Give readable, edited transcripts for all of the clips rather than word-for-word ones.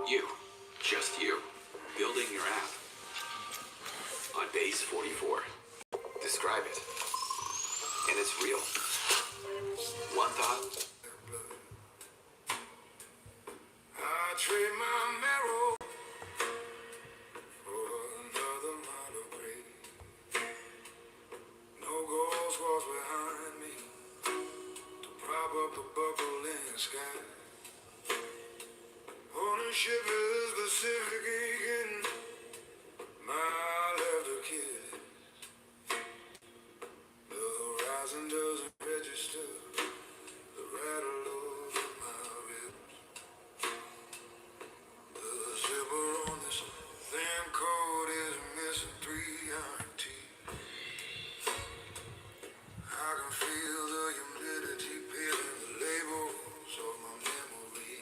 You, just you, building your app on base 44. Describe it. And it's real. One thought. I trade my marrow for another mile of grave. No ghost walks behind me to prop up the buckle in the sky. Ownership is specific again. My left a kid. The horizon doesn't register the rattle of my ribs. The zipper on this thin coat is missing 3 iron teeth. I can feel the humidity peeling the labels of my memory.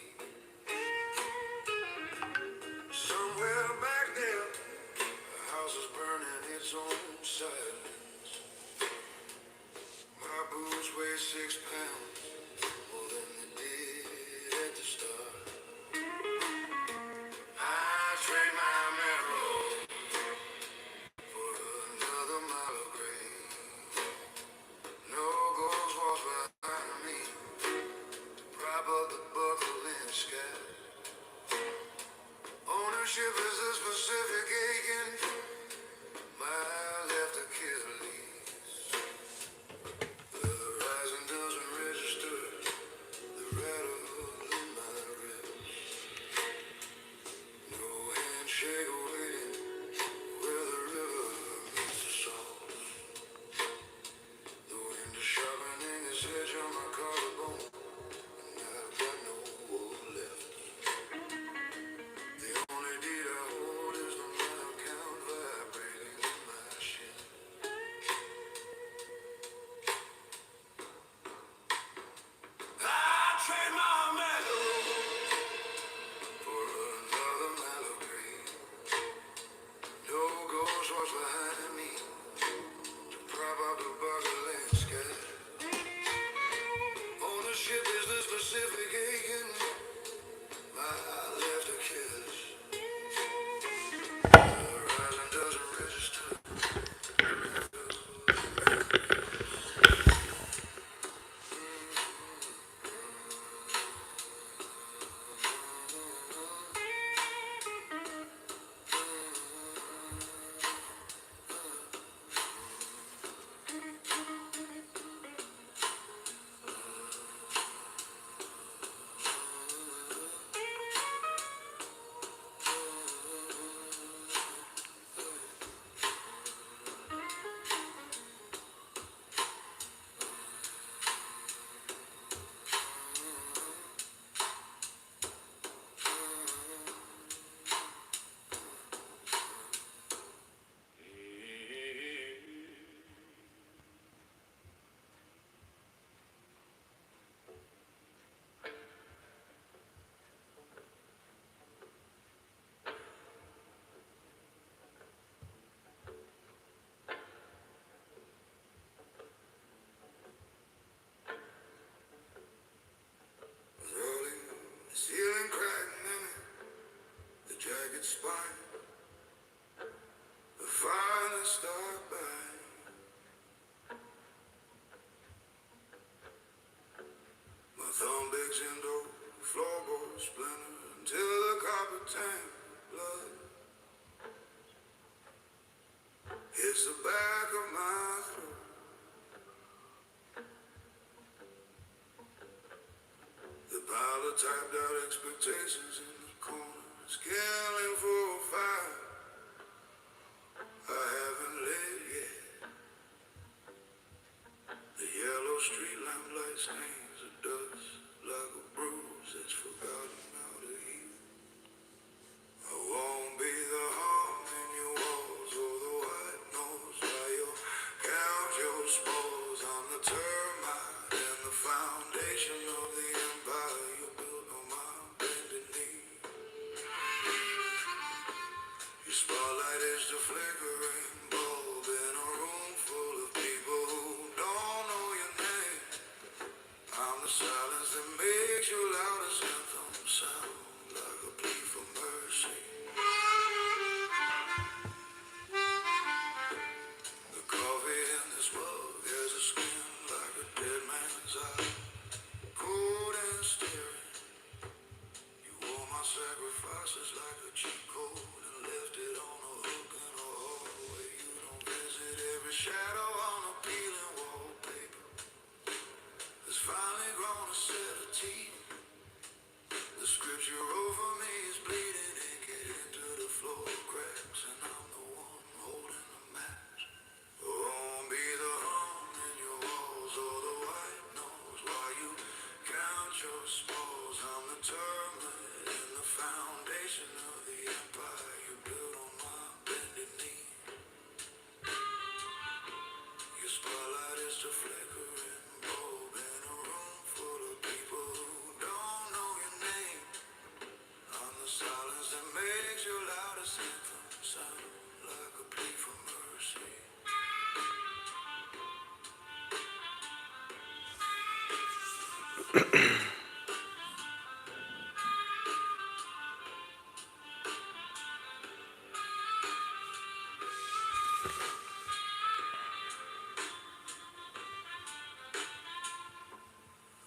Somewhere back there, the house is burning its own silence. My boots weigh 6 pounds, more than they did at the start. I trade my marrow for another mile of grave. No ghost walks behind me, prop up the buckle in the sky. Ownership is a specific agent. My left Achilles. The horizon doesn't register the rattle in my ribs. No handshake waiting where the river meets the salt. The wind is sharpening its edge on my collarbone, and I've got no wool left. The only deed I hold is the mile count vibrating in my shin. I trade my marrow for another mile of grave. No ghost walks behind me to prop up the buckle and sky. Ownership is the specific agent. My left Achilles. The horizon doesn't register. Rolling, the ceiling cracked in it, the jagged spine, the finest dark by. My thumb digs into floorboard splinter until the carpet tank blood hits the back of my throat. The pile of typed out expectations in the corner is killing for a fire I haven't lit yet. The yellow street lamp light stains of dust like a bruise that's forgotten how to heal. I won't be the hum in your walls or the white nose while you count your spores. I'm the termite and the foundation of the empire you built on my bended knee. Your spotlight is the flickering bulb in a room full of people who don't know your name. I'm the silence that makes your loudest anthem sound. like a plea for mercy. The coffee in this mug has a skin like a dead man's eye, cold and staring. You wore my sacrifices like a cheat code and left it on a hook in a hallway. You don't visit every shadow on a peeling wallpaper. There's finally grown a set of teeth. The scripture over me is bleeding ink. It into the floor cracks, and I'm the one holding the match. Won't be the hum in your walls or the white nose while you count your spoils. I'm the termite in the foundation of the empire you built on my bended knee. Your spotlight is the flickering bulb in a room full of people who don't know your name. I'm the silence that makes your loudest anthem sound like a plea for mercy.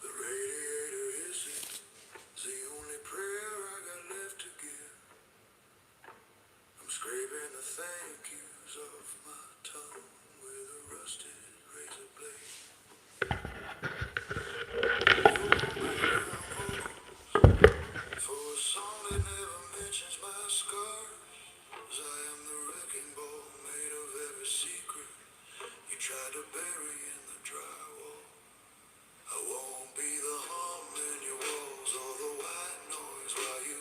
The radiator hissing is the only prayer I got left to give. I'm scraping the thank yous off my tongue with a rusted razor blade. For a song that never mentions my scars, I am the wrecking ball made of every secret you tried to bury in the drywall. I won't be the hum in your walls or the white noise while you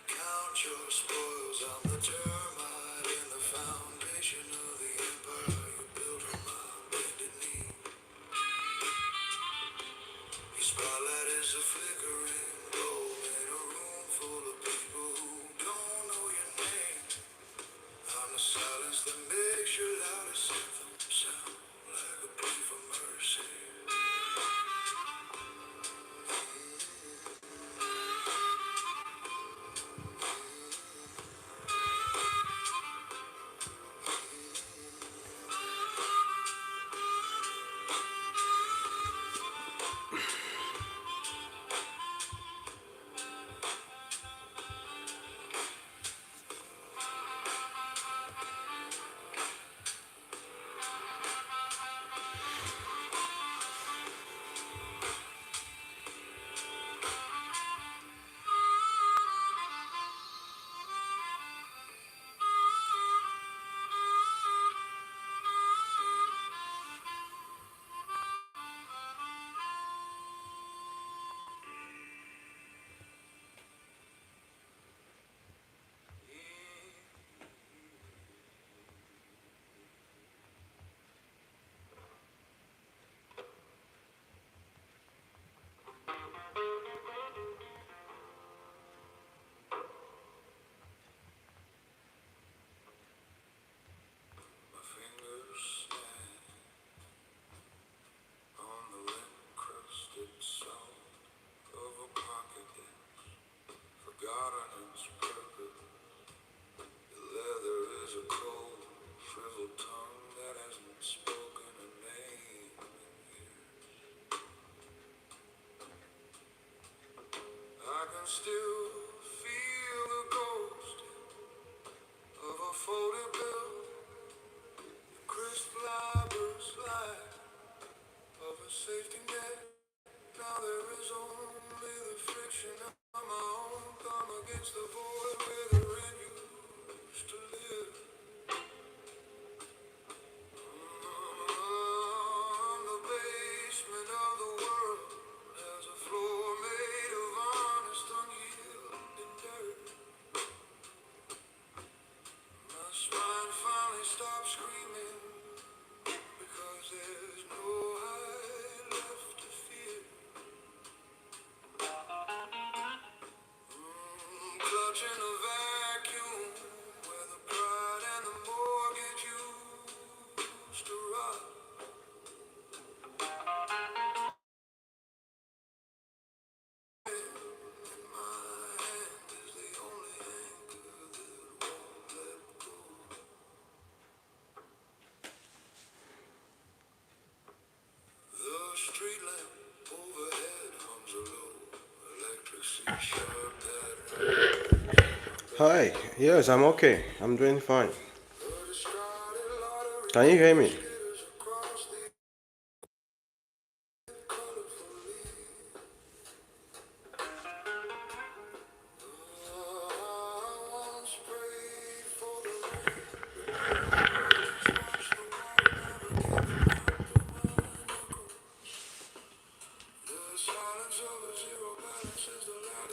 count your spoils. I'm the termite in the foundation of the empire you built on my bended knee. Your spotlight is a flickering bulb in a room full of people who don't know your name. I'm the silence that makes your loudest anthem sound like a plea for mercy. My fingers stand on the encrusted salt of a pocket that's forgotten its purpose. The leather is a cold, shriveled tongue that hasn't spoken a name in years. I can still feel the ghost of a folded bill, the crisp fibrous light of a safety net. Now there is only the friction of my own thumb against the void where the rain used to live. The basement of the world has a floor made of honest, unyielding dirt. My spine finally stops screaming because there's no height left to fear. Clutching a vacuum Hi, yes, I'm okay. I'm doing fine. Can you hear me?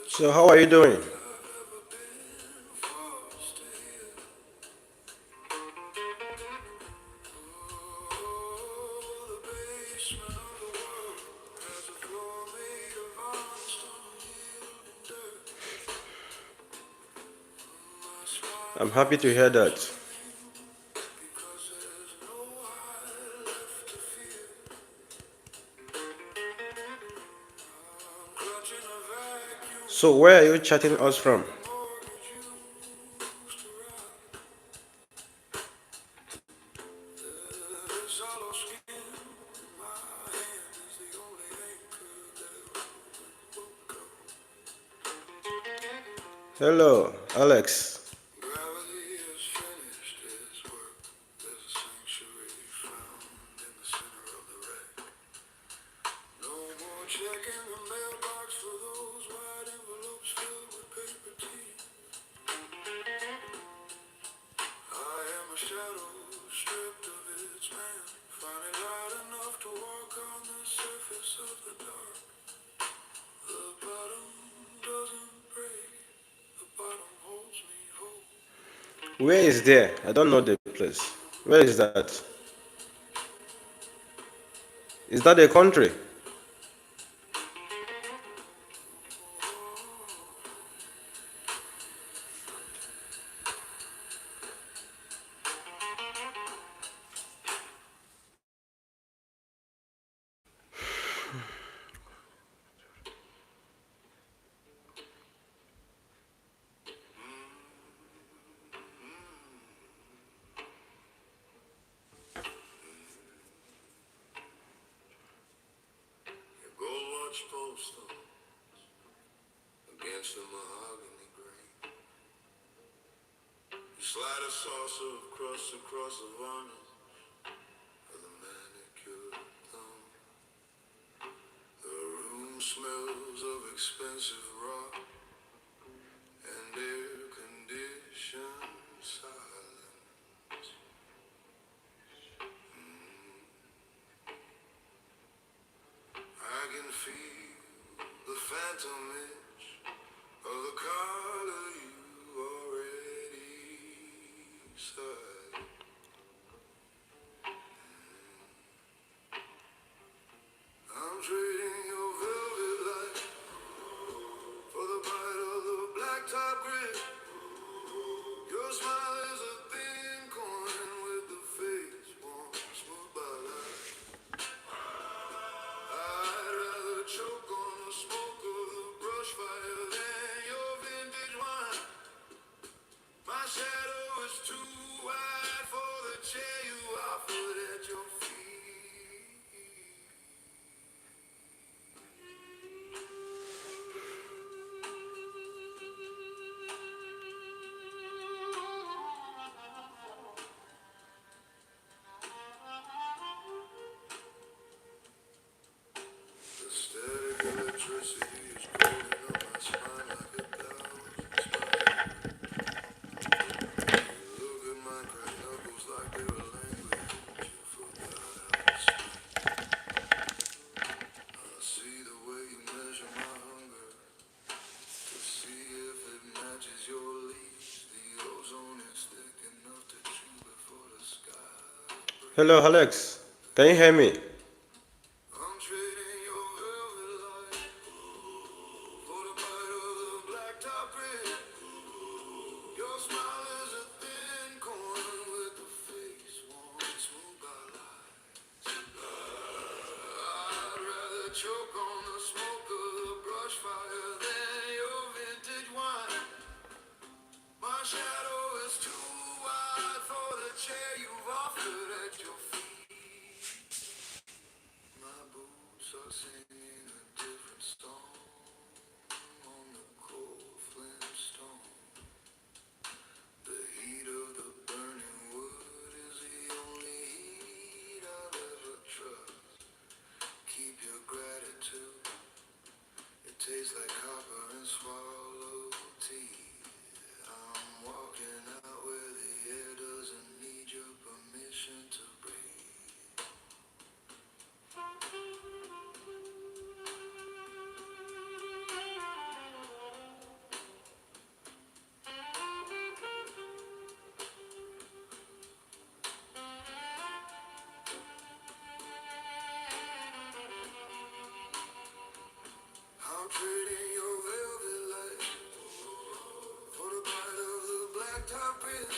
So, how are you doing? I'm happy to hear that. So, where are you chatting us from? Hello, Alex. Gravity has finished its work. There's a sanctuary found in the center of the wreck. No more checking the mailbox for those white envelopes filled with paper tea. I am a shadow stripped of its man, finding light enough to walk on the surface of the dark. The bottom doesn't break, the bottom holds me whole. Where is there? I don't know the place. Where is that? Is that a country? Your gold watch post against the mahogany grain. You slide a saucer of crust across the varnish of the manicured thumb. The room smells of expensive rock and air-conditioned silence. I can feel the phantom itch of the color you already sighed. I'm trading your velvet light for the bite of the blacktop grit. Your smile is a thin coin with the face worn smooth by life. I'd rather choke on the smoke of the brush fire than your vintage wine. My shadow is too wide for the chair you offered at your feet. The static electricity is crawling up my spine like a thousand spiders. You look at my cracked knuckles like they were language you forgot how to speak. I see the way you measure my hunger to see if it matches your leash. The ozone is thick enough to chew before the sky Hello, breaks. Alex. Can you hear me? I'm trading your velvet light for the bite of the blacktop grit. Your smile is a thin coin with the face worn smooth by lies. I'd rather choke on the smoke of the brush fire than your vintage wine. My shadow is too wide for the chair you've offered at your feet. taste like copper and swallow tea. I'm walking out where the air doesn't need your permission to breathe. I'm trading your velvet light for the bite of the blacktop grin.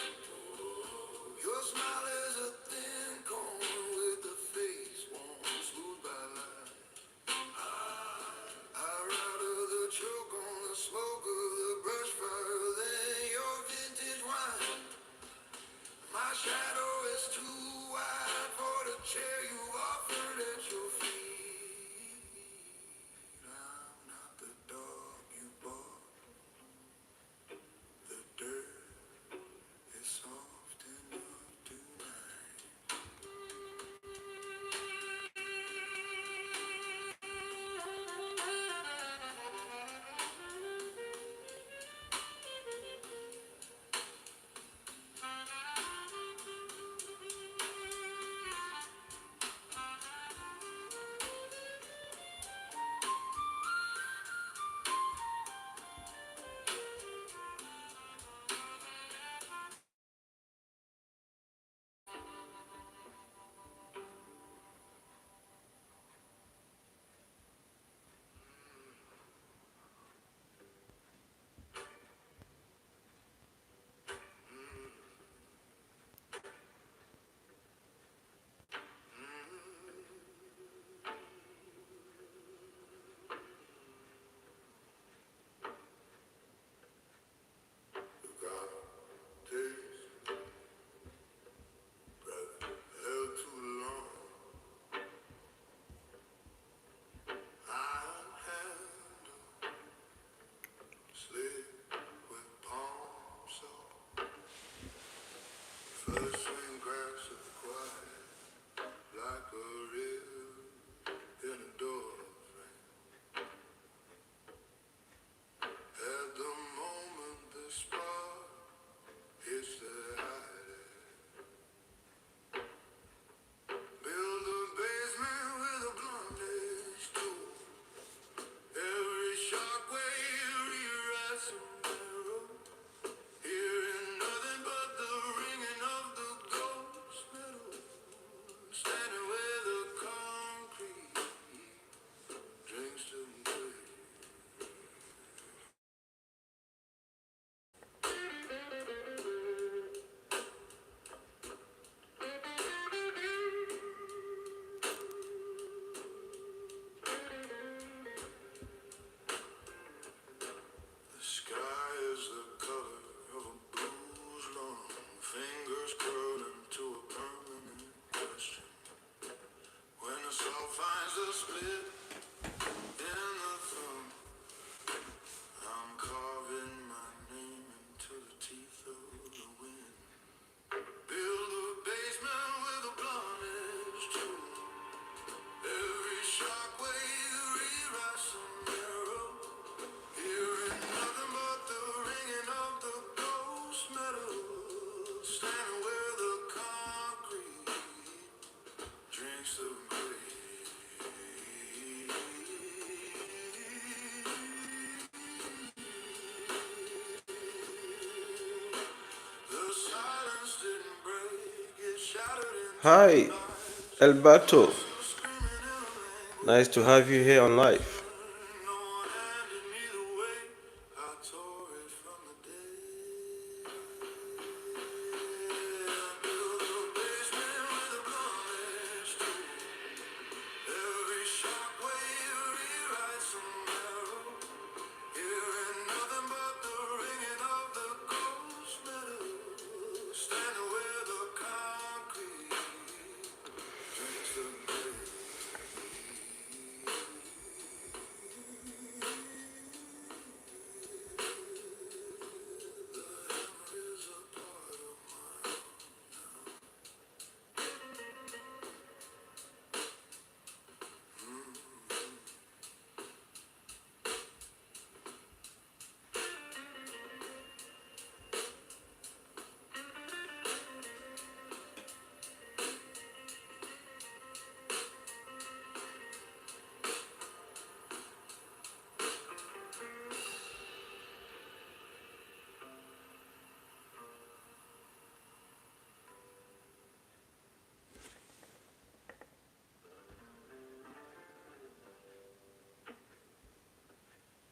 Your smile is a thin cone with a face worn smooth by life. I'd rather the choke on the smoke of the brush fire than your vintage wine. My shadow is too wide for the chair you offered at your feet. I'm not the dog you bought. The dirt is soft enough tonight. You got taste, brother, held too long. I'm handle, slip with palm salt. First swing cracks of quiet, like a rib in a door frame. At the moment the spark hits the highlight. Build a basement with a blondish tool. Every shockwave rewrites a mirror. Hearing nothing but the ringing of the ghost metal. Standing where the concrete drinks to break. The sky is the color of a bruised lawn. Fingers curled into a permanent question. When the soul finds a split in the thumb, I'm carving my name into the teeth of the wind. Build a basement with a blondish tool. Every shockwave rewrites a mirror. Hearing nothing but the ringing of the ghost metal. Standing where the concrete drinks the grave. The silence didn't break, it shattered into Hi, Alberto. screaming in a rain. Nice to have you here on live.